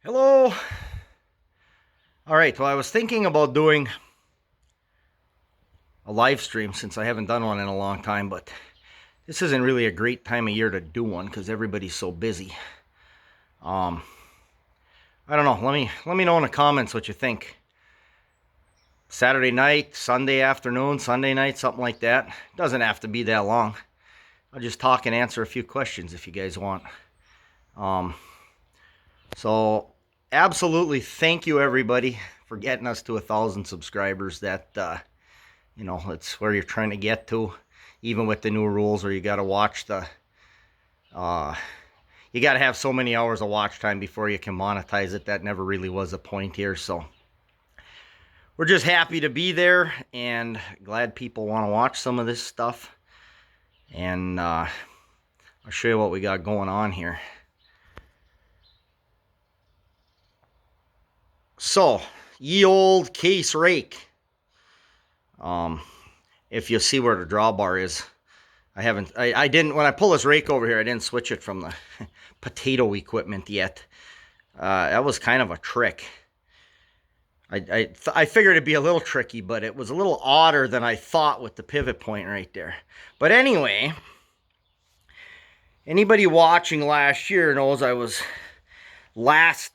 Hello. All right, well, I was thinking about doing a live stream since I haven't done one in a long time, but this isn't really a great time of year to do one because everybody's so busy. Um, I don't know. Let me know in the comments what you think. Saturday night, Sunday afternoon, Sunday night, something like that. Doesn't have to be that long. I'll just talk and answer a few questions if you guys want. So absolutely thank you everybody for getting us to 1,000 subscribers. It's where you're trying to get to, even with the new rules where you got to watch you got to have so many hours of watch time before you can monetize it. That never really was a point here. So we're just happy to be there and glad people want to watch some of this stuff. And I'll show you what we got going on here. So, ye old case rake. If you see where the drawbar is, I didn't, when I pull this rake over here, I didn't switch it from the potato equipment yet. That was kind of a trick. I figured it'd be a little tricky, but it was a little odder than I thought with the pivot point right there. But anyway, anybody watching last year knows I was last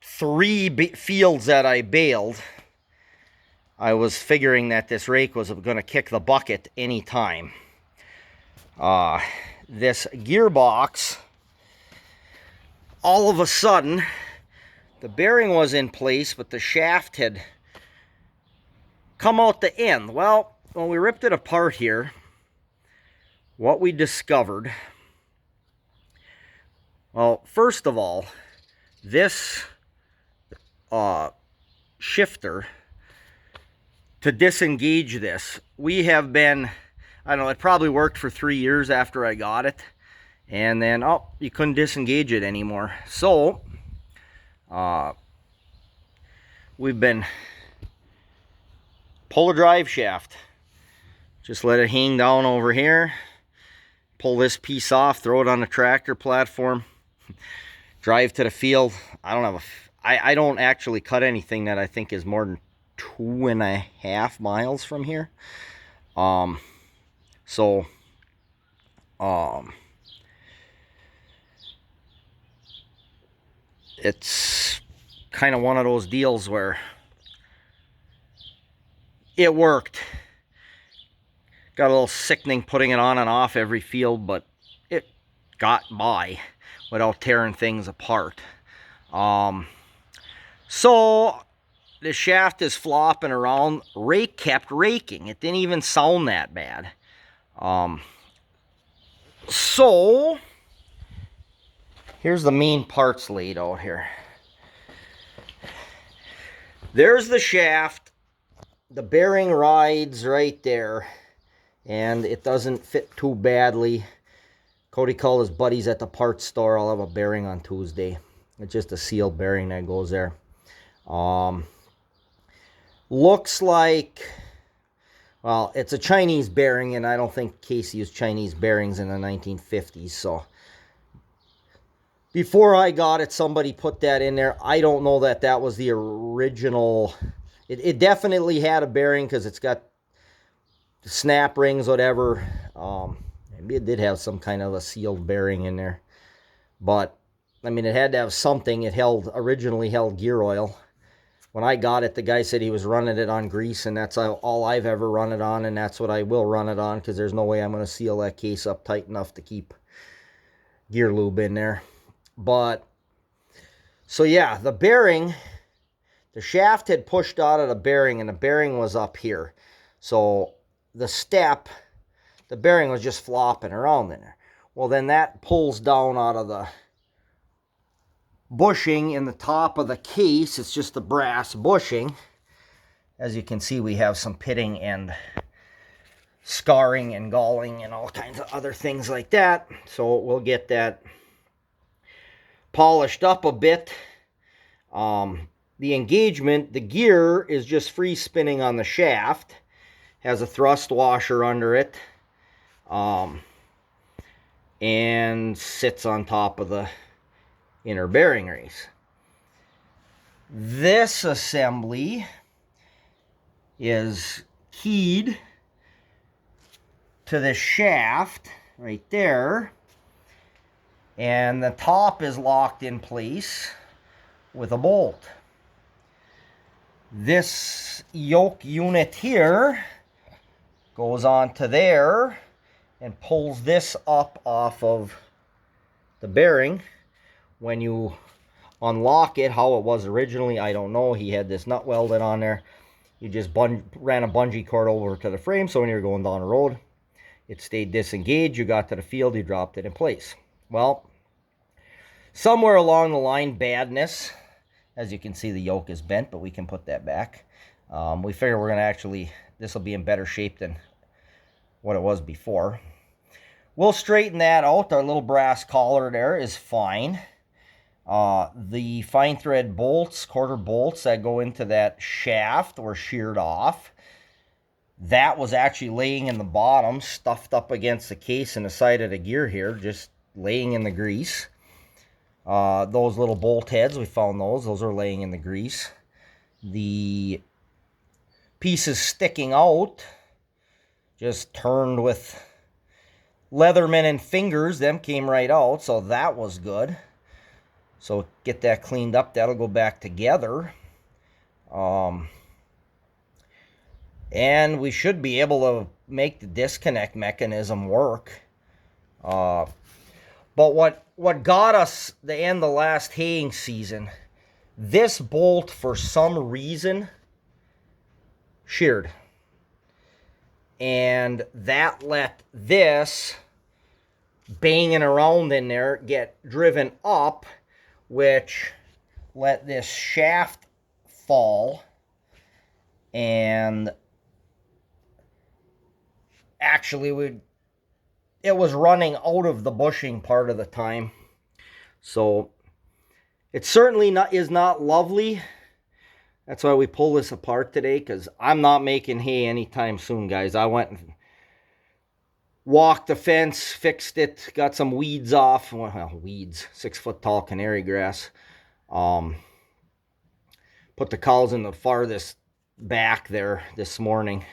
3 fields that I baled, I was figuring that this rake was going to kick the bucket anytime. This gearbox, all of a sudden, the bearing was in place, but the shaft had come out the end. Well, when we ripped it apart here, what we discovered, well, first of all, this shifter, to disengage this, we have been, I don't know, it probably worked for 3 years after I got it, and then, oh, you couldn't disengage it anymore. So, we've been pull a drive shaft, just let it hang down over here, pull this piece off, throw it on the tractor platform, drive to the field. I don't actually cut anything that I think is more than 2.5 miles from here. It's kind of one of those deals where it worked. Got a little sickening putting it on and off every field, but it got by without tearing things apart. So the shaft is flopping around. Rake kept raking. It didn't even sound that bad. So here's the main parts laid out here. There's the shaft. The bearing rides right there, and it doesn't fit too badly. Cody called his buddies at the parts store. I'll have a bearing on Tuesday. It's just a sealed bearing that goes there. Looks like, well, it's a Chinese bearing, and I don't think Casey used Chinese bearings in the 1950s. So before I got it, somebody put that in there. I don't know that that was the original. It definitely had a bearing because it's got snap rings, whatever. Maybe it did have some kind of a sealed bearing in there. But, I mean, it had to have something. It originally held gear oil. When I got it, the guy said he was running it on grease, and that's all I've ever run it on, and that's what I will run it on, because there's no way I'm going to seal that case up tight enough to keep gear lube in there. But, so yeah, the bearing, the shaft had pushed out of the bearing, and the bearing was up here. So the step, the bearing was just flopping around in there. Well, then that pulls down out of the bushing in the top of the case. It's just the brass bushing. As you can see, we have some pitting and scarring and galling and all kinds of other things like that. So we'll get that polished up a bit. The engagement, the gear is just free spinning on the shaft. Has a thrust washer under it. And sits on top of the inner bearing race. This assembly is keyed to the shaft right there, and the top is locked in place with a bolt. This yoke unit here goes on to there and pulls this up off of the bearing. When you unlock it, how it was originally, I don't know. He had this nut welded on there. You just ran a bungee cord over to the frame, so when you're going down the road, it stayed disengaged. You got to the field, you dropped it in place. Well, somewhere along the line, badness. As you can see, the yoke is bent, but we can put that back. We figure we're going to actually, this will be in better shape than what it was before. We'll straighten that out. Our little brass collar there is fine. The fine thread bolts, quarter bolts that go into that shaft were sheared off. That was actually laying in the bottom, stuffed up against the case and the side of the gear here, just laying in the grease. Those little bolt heads, we found those are laying in the grease. The pieces sticking out, just turned with Leatherman and fingers, them came right out, so that was good. So get that cleaned up, that'll go back together. And we should be able to make the disconnect mechanism work. But what got us the end of last haying season, this bolt for some reason sheared. And that let this banging around in there get driven up, which let this shaft fall, and actually it was running out of the bushing part of the time. So it certainly is not lovely. That's why we pull this apart today, because I'm not making hay anytime soon, guys. I went and walked the fence, fixed it, got some weeds off. Well, weeds, 6-foot tall canary grass. Put the cows in the farthest back there this morning.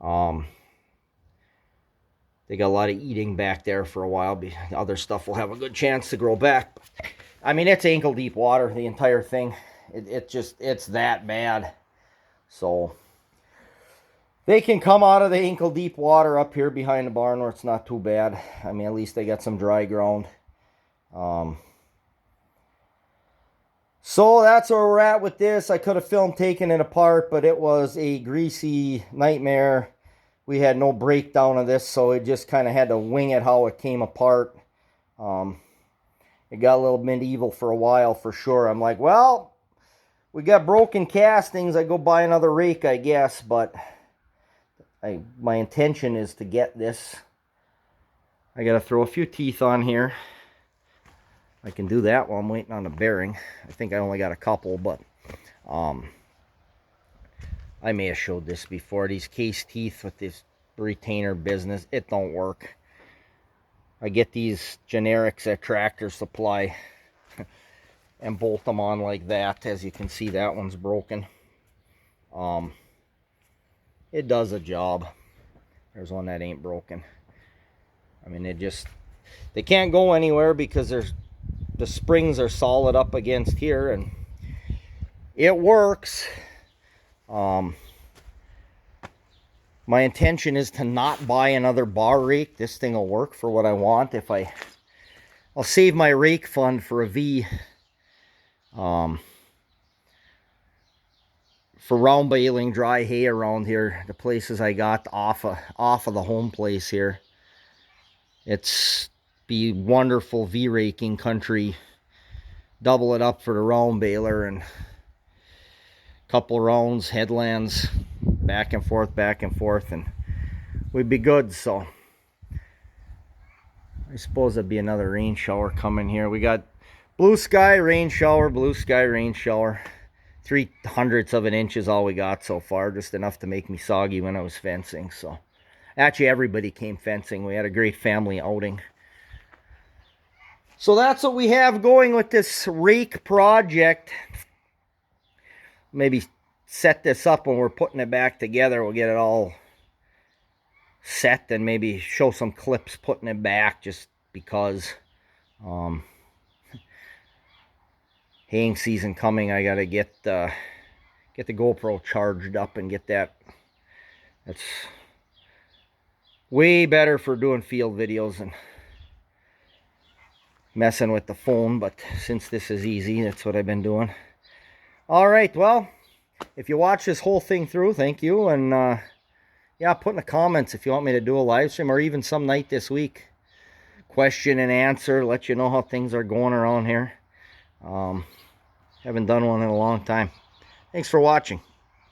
They got a lot of eating back there for a while. Other stuff will have a good chance to grow back. I mean, it's ankle deep water, the entire thing. It's that bad. So they can come out of the ankle deep water up here behind the barn where it's not too bad. I mean, at least they got some dry ground. So that's where we're at with this. I could have filmed taking it apart, but it was a greasy nightmare. We had no breakdown of this, so it just kind of had to wing it how it came apart. It got a little medieval for a while for sure. I'm like, well, we got broken castings. I go buy another rake, I guess, but my intention is to get this. I got to throw a few teeth on here. I can do that while I'm waiting on the bearing. I think I only got a couple, but I may have showed this before. These case teeth with this retainer business, it don't work. I get these generics at Tractor Supply and bolt them on like that. As you can see, that one's broken. It does a job. There's one that ain't broken. I mean, they can't go anywhere because the springs are solid up against here, and it works. My intention is to not buy another bar rake. This thing will work for what I want. I'll save my rake fund for a V. For round baling dry hay around here, the places I got off of the home place here. It's be wonderful V raking country. Double it up for the round baler and couple rounds, headlands, back and forth, and we'd be good. So I suppose there'd be another rain shower coming here. We got blue sky, rain shower, blue sky, rain shower. 3/100ths of an inch is all we got so far, just enough to make me soggy when I was fencing. So actually everybody came fencing. We had a great family outing. So that's what we have going with this rake project. maybe set this up when we're putting it back together. We'll get it all set and maybe show some clips putting it back, just because haying season coming. I gotta get the GoPro charged up and get that. That's way better for doing field videos and messing with the phone, but since this is easy, that's what I've been doing. All right, well, if you watch this whole thing through, thank you. And yeah, put in the comments if you want me to do a live stream, or even some night this week, question and answer, let you know how things are going around here. Haven't done one in a long time. Thanks for watching.